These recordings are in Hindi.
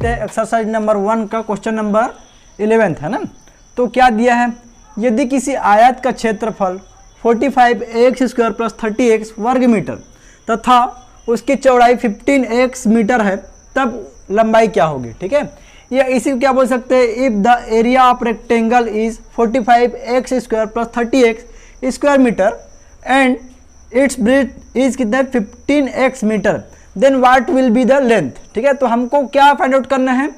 लेते हैं एक्सरसाइज नंबर 1 का क्वेश्चन नंबर 11 है ना। तो क्या दिया है, यदि किसी आयत का क्षेत्रफल 45x² + 30x वर्ग मीटर तथा उसकी चौड़ाई 15x मीटर है तब लंबाई क्या होगी। ठीक है, या इसी को क्या बोल सकते हैं, if the area of rectangle is 45x² + 30x square metre and its breadth is कितना है 15x metre, then what will be the length. ठीक है, तो हमको क्या फाइंड आउट करना है,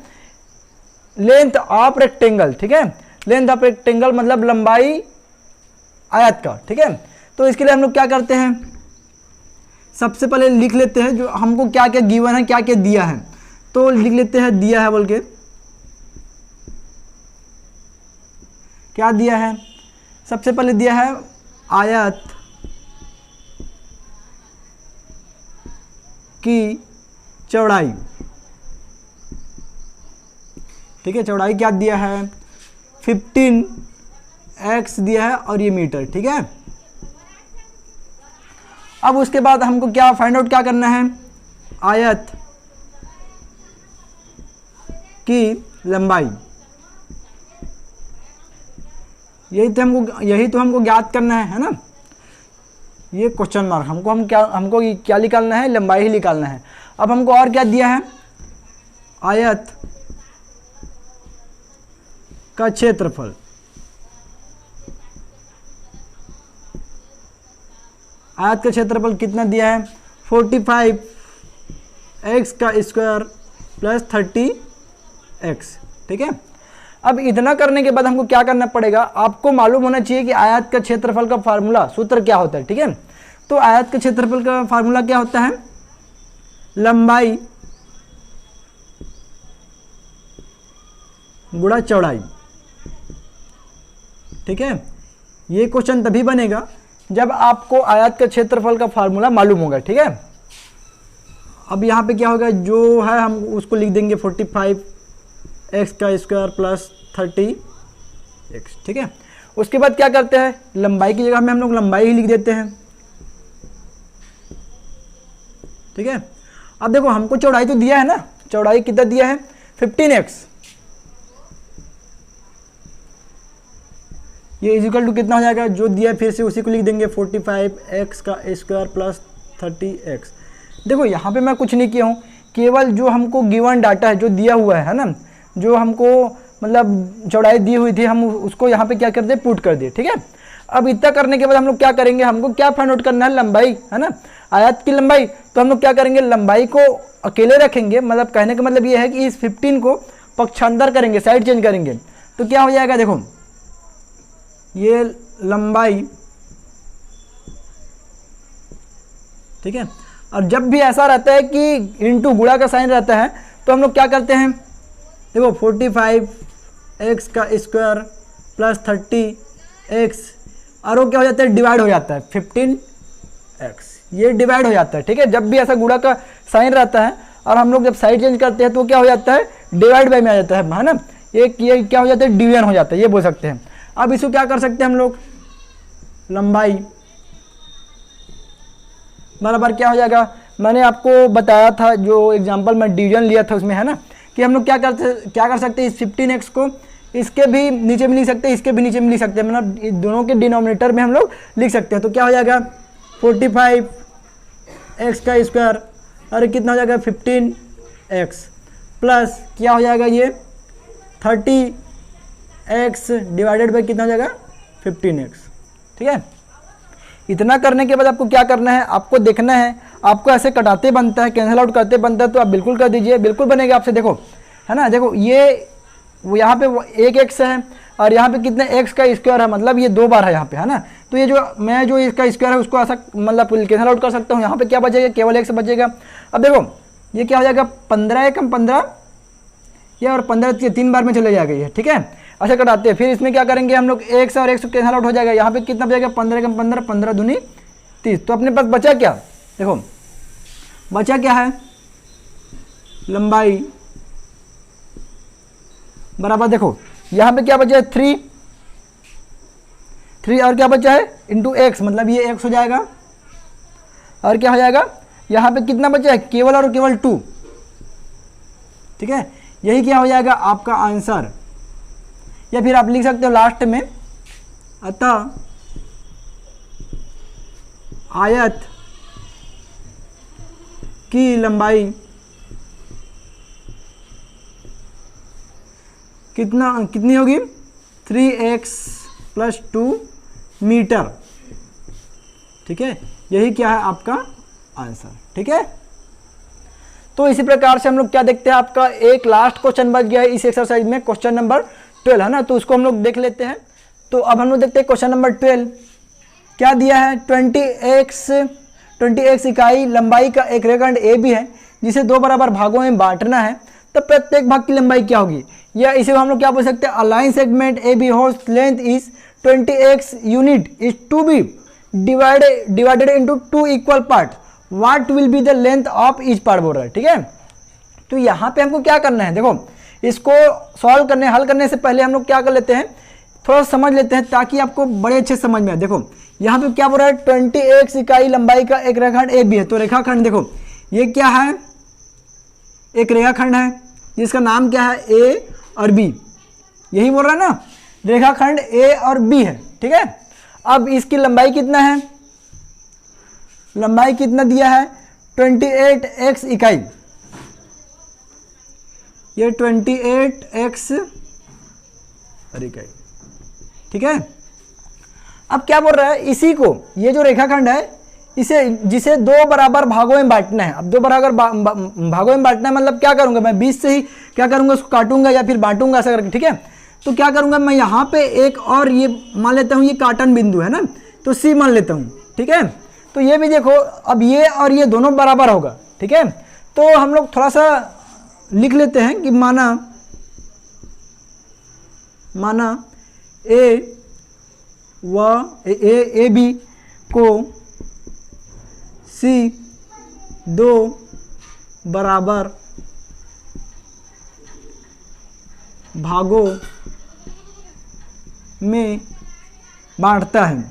लेंथ ऑफ रेक्टेंगल। ठीक है, लेंथ ऑफ रेक्टेंगल मतलब लंबाई आयत का। ठीक है, तो इसके लिए हम लोग क्या करते हैं, सबसे पहले लिख लेते हैं जो हमको क्या क्या गिवन है, क्या क्या दिया है। तो लिख लेते हैं दिया है बोल के, क्या दिया है, सबसे पहले दिया है आयत की चौड़ाई। ठीक है, चौड़ाई क्या दिया है 15x दिया है और ये मीटर। ठीक है, अब उसके बाद हमको क्या फाइंड आउट क्या करना है, आयत की लंबाई। यही तो हमको ज्ञात करना है ना, ये क्वेश्चन मार्क हमको क्या निकालना है, लंबाई ही निकालना है। अब हमको और क्या दिया है, आयत का क्षेत्रफल। आयत का क्षेत्रफल कितना दिया है 45x² + 30x। ठीक है, अब इतना करने के बाद हमको क्या करना पड़ेगा, आपको मालूम होना चाहिए कि आयत का क्षेत्रफल का फार्मूला सूत्र क्या होता है। ठीक है, तो आयत के क्षेत्रफल का फार्मूला क्या होता है, लंबाई गुणा चौड़ाई। ठीक है, ये क्वेश्चन तभी बनेगा जब आपको आयत के क्षेत्रफल का फार्मूला मालूम होगा। ठीक है, अब यहाँ पे क्या होगा, जो है हम उसको लिख देंगे 45x² + 30x। ठीक है, उसके बाद क्या करते हैं, लंबाई की जगह में हम लोग लंबाई ही लिख देते हैं। ठीक है, अब देखो हमको चौड़ाई तो दिया है ना, चौड़ाई कितना दिया है 15x, ये इक्वल टू कितना हो जाएगा, जो दिया है फिर से उसी को लिख देंगे 45x² + 30x। देखो यहाँ पे मैं कुछ नहीं किया हूँ, केवल जो हमको गिवन डाटा है जो दिया हुआ है ना, जो हमको मतलब चौड़ाई दी हुई थी हम उसको यहाँ पे क्या कर दिए, पुट कर दिए। ठीक है, अब इतना करने के बाद हम लोग क्या करेंगे, हमको क्या फाइंड आउट करना है, लंबाई है ना, आयत की लंबाई। तो हम लोग क्या करेंगे, लंबाई को अकेले रखेंगे, मतलब कहने का मतलब ये है कि इस 15 को पक्षांतर करेंगे, साइड चेंज करेंगे, तो क्या हो जाएगा, देखो ये लंबाई। ठीक है, और जब भी ऐसा रहता है कि इंटू गुणा का साइन रहता है तो हम लोग क्या करते हैं, देखो 45x² + 30x और वो क्या हो जाता है, डिवाइड हो जाता है 15x, ये डिवाइड हो जाता है। ठीक है, जब भी ऐसा गुणा का साइन रहता है और हम लोग जब साइड चेंज करते हैं तो क्या हो जाता है, डिवाइड बाय में आ जाता है ना, ये क्या हो जाता है, डिवीजन हो जाता है, ये बोल सकते हैं। अब इसको क्या कर सकते हैं हम लोग, लंबाई बराबर क्या हो जाएगा, मैंने आपको बताया था जो एग्जांपल मैं डिवीजन लिया था उसमें है ना, कि हम लोग क्या कर सकते हैं, इस 15x को इसके भी नीचे में लिख सकते हैं, इसके भी नीचे में लिख सकते हैं, मतलब इन दोनों के डिनोमिनेटर में हम लोग लिख सकते हैं। तो क्या हो जाएगा 45x² और कितना हो जाएगा 15x प्लस क्या हो जाएगा, ये 30x डिवाइडेड बाई कितना हो जाएगा 15x। ठीक है, इतना करने के बाद आपको क्या करना है, आपको देखना है, आपको ऐसे कटाते बनता है, कैंसिल आउट करते बनता है, तो आप बिल्कुल कर दीजिए, बिल्कुल बनेगा आपसे। देखो है ना, देखो ये यहाँ पे एक x है और यहाँ पे कितने x का स्क्वायर है, मतलब ये 2 बार है यहाँ पे है ना, तो ये जो मैं जो इसका स्क्वायर है उसको ऐसा मतलब कैंसिल आउट कर सकता हूँ। यहाँ पे क्या बचेगा, केवल x बचेगा। अब देखो ये क्या हो जाएगा, 15 × 15 ये और 15 3 बार में चले जाएगा ये। ठीक है, अच्छा कटाते हैं, फिर इसमें क्या करेंगे हम लोग, x और x कैंसिल आउट हो जाएगा, यहाँ पे कितना बचेगा 15 × 15 15 दूनी 30। तो अपने पास बचा क्या, देखो बचा क्या है, लंबाई बराबर, देखो यहाँ पे क्या बचा है 3 और क्या बचा है इंटू x, मतलब ये x हो जाएगा और क्या हो जाएगा यहाँ पे कितना बचा है केवल और केवल 2। ठीक है, यही क्या हो जाएगा आपका आंसर। या फिर आप लिख सकते हो लास्ट में, अतः आयत की लंबाई कितनी होगी 3x + 2 मीटर। ठीक है, यही क्या है आपका आंसर। ठीक है, तो इसी प्रकार से हम लोग क्या देखते हैं, आपका एक लास्ट क्वेश्चन बच गया है इस एक्सरसाइज में, क्वेश्चन नंबर 12 है ना, तो उसको हम लोग देख लेते हैं। तो अब हम लोग देखते हैं क्वेश्चन नंबर 12 क्या दिया है। 20x इकाई लंबाई का एक रेखाखंड ए बी है जिसे 2 बराबर भागों में बांटना है, तो प्रत्येक भाग की लंबाई क्या होगी, या इसे हम लोग क्या बोल सकते हैं, a line segment A B whose length is 20x unit is to be divided into 2 equal part, what will be the length of each part बोल रहा है। ठीक है, तो यहाँ पे हमको क्या करना है, देखो इसको सॉल्व करने हल करने से पहले हम लोग क्या कर लेते हैं, थोड़ा समझ लेते हैं ताकि आपको बड़े अच्छे समझ में आए। देखो यहाँ पे क्या बोल रहा है, 20x इकाई लंबाई का एक रेखाखंड ए बी है, तो रेखाखंड देखो ये क्या है, एक रेखाखंड है जिसका नाम क्या है ए और बी, यही बोल रहा है ना, रेखाखंड ए और बी है। ठीक है, अब इसकी लंबाई कितना है, लंबाई कितना दिया है 28x इकाई, ये 28x इकाई। ठीक है, अब क्या बोल रहा है, इसी को ये जो रेखाखंड है इसे जिसे 2 बराबर भागों में बांटना है। अब 2 बराबर भागों में बांटना है मतलब क्या करूंगा मैं, 20 से ही क्या करूंगा, उसको काटूंगा या फिर बांटूंगा ऐसा करके। ठीक है, तो क्या करूंगा मैं यहाँ पे एक और ये मान लेता हूँ, ये काटन बिंदु है ना, तो सी मान लेता हूँ। ठीक है, तो ये भी देखो अब ये और ये दोनों बराबर होगा। ठीक है, तो हम लोग थोड़ा सा लिख लेते हैं कि माना ए बी को सी 2 बराबर भागों में बांटता है।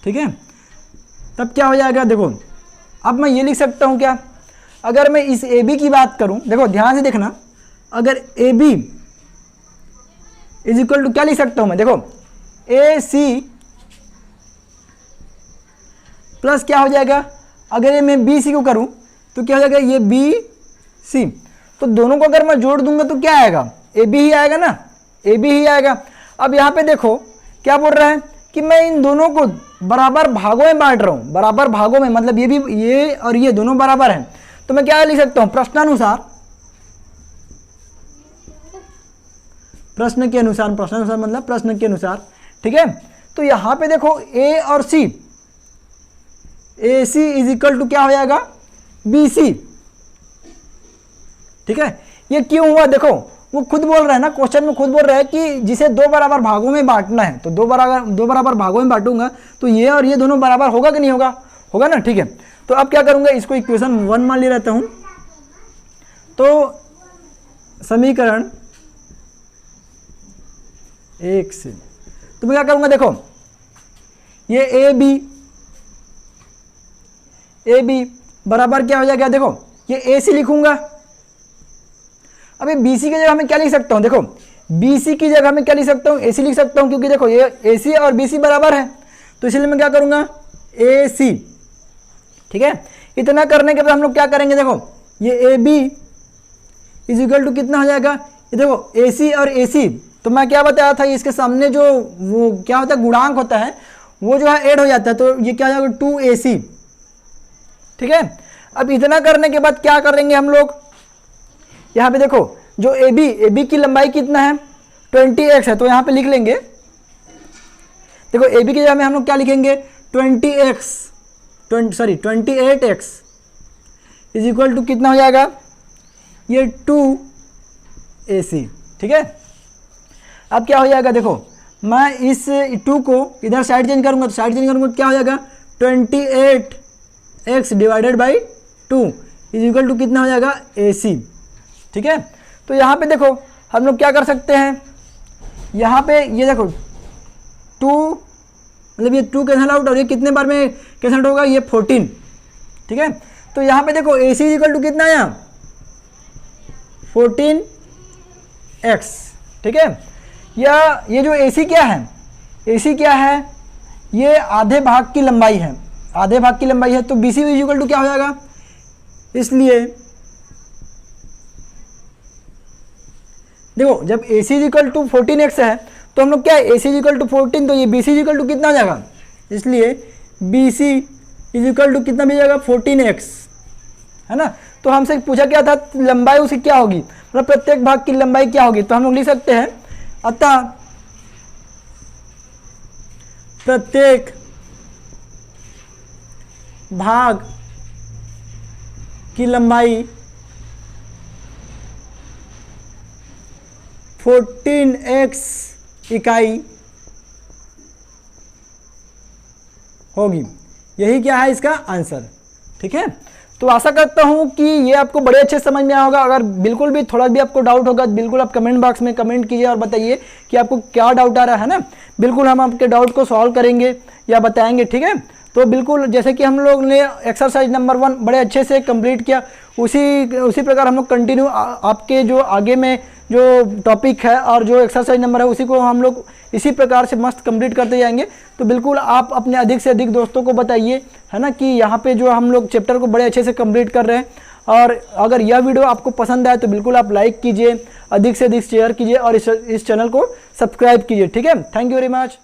ठीक है, तब क्या हो जाएगा, देखो अब मैं ये लिख सकता हूं क्या, अगर मैं इस ए बी की बात करूं, देखो ध्यान से देखना, अगर A B is equal to क्या लिख सकता हूं मैं, देखो ए सी प्लस क्या हो जाएगा, अगर ये मैं बी सी को करूं तो क्या हो जाएगा, ये बी सी, तो दोनों को अगर मैं जोड़ दूंगा तो क्या आएगा, ए बी ही आएगा ना, ए बी ही आएगा। अब यहाँ पे देखो क्या बोल रहा है कि मैं इन दोनों को बराबर भागों में बांट रहा हूं, बराबर भागों में मतलब ये और ये दोनों बराबर हैं, तो मैं क्या लिख सकता हूं, प्रश्नानुसार मतलब प्रश्न के अनुसार। ठीक है, तो यहां पे देखो ए और सी, ए सी इज इक्वल टू क्या हो जाएगा, बी सी। ठीक है, ये क्यों हुआ, देखो वो खुद बोल रहा है ना, क्वेश्चन में खुद बोल रहा है कि जिसे 2 बराबर भागों में बांटना है, तो 2 बराबर भागों में बांटूंगा तो ये और ये दोनों बराबर होगा कि नहीं होगा, होगा ना। ठीक है, तो अब क्या करूंगा, इसको इक्वेशन 1 मान ले रहता हूं, तो समीकरण 1 से तो मैं क्या करूंगा, देखो ये ए बी बराबर क्या हो जाएगा, देखो ये ए सी लिखूंगा। अभी बी सी की जगह मैं क्या लिख सकता हूं, देखो बी सी की जगह मैं क्या लिख सकता हूं, ए सी लिख सकता हूं, क्योंकि देखो ये ए सी और बी सी बराबर है, तो इसलिए मैं क्या करूंगा, ए सी। ठीक है, इतना करने के बाद हम लोग क्या करेंगे, देखो ये A B is equal to कितना हो जाएगा, ये देखो ए सी और ए सी, तो मैं क्या बताया था, इसके सामने जो वो क्या होता है गुणांक होता है वो जो है ऐड हो जाता है, तो ये क्या हो जाएगा 2ac। ठीक है, अब इतना करने के बाद क्या करेंगे हम लोग, यहाँ पे देखो जो ए बी की लंबाई कितना है 20x है, तो यहाँ पे लिख लेंगे, देखो ए बी की जगह में हम लोग क्या लिखेंगे 28x इज इक्वल टू कितना हो जाएगा, ये 2ac। ठीक है, अब क्या हो जाएगा, देखो मैं इस 2 को इधर साइड चेंज करूंगा, तो साइड चेंज करूंगा तो क्या हो जाएगा 28x divided by 2 is equal to कितना हो जाएगा ac। ठीक है, तो यहाँ पे देखो हम लोग क्या कर सकते हैं, यहाँ पे ये देखो 2 मतलब ये 2 कैंसल आउट और ये कितने बार में कैंसल होगा, ये 14। ठीक है, तो तो यहाँ पे देखो AC इक्वल टू कितना है यहाँ 14x, ठीक है। या ये जो AC क्या है, AC क्या है, ये आधे भाग की लंबाई है, आधे भाग की लंबाई है, तो BC इक्वल टू क्या हो जाएगा, इसलिए देखो जब AC इक्वल टू 14x है तो हम लोग क्या है AC इक्वल टू 14, तो ये BC इक्वल टू कितना हो जाएगा, इसलिए BC इक्वल टू कितना भी जाएगा 14x, है ना। तो हमसे पूछा क्या था, लंबाई उसकी क्या होगी, मतलब प्रत्येक भाग की लंबाई क्या होगी, तो हम लोग लिख सकते हैं अतः प्रत्येक भाग की लंबाई 14x इकाई होगी। यही क्या है इसका आंसर, ठीक है। तो आशा करता हूं कि ये आपको बड़े अच्छे समझ में आया होगा। अगर बिल्कुल भी थोड़ा भी आपको डाउट होगा बिल्कुल आप कमेंट बॉक्स में कमेंट कीजिए और बताइए कि आपको क्या डाउट आ रहा है ना, बिल्कुल हम आपके डाउट को सॉल्व करेंगे या बताएंगे, ठीक है। तो बिल्कुल जैसे कि हम लोग ने एक्सरसाइज नंबर 1 बड़े अच्छे से कंप्लीट किया, उसी प्रकार हम लोग कंटिन्यू आपके जो आगे में जो टॉपिक है और जो एक्सरसाइज नंबर है उसी को हम लोग इसी प्रकार से मस्त कंप्लीट करते जाएंगे। तो बिल्कुल आप अपने अधिक से अधिक दोस्तों को बताइए, है ना, कि यहाँ पे जो हम लोग चैप्टर को बड़े अच्छे से कंप्लीट कर रहे हैं। और अगर यह वीडियो आपको पसंद आए तो बिल्कुल आप लाइक कीजिए, अधिक से अधिक शेयर कीजिए और इस चैनल को सब्सक्राइब कीजिए, ठीक है। Thank you very much.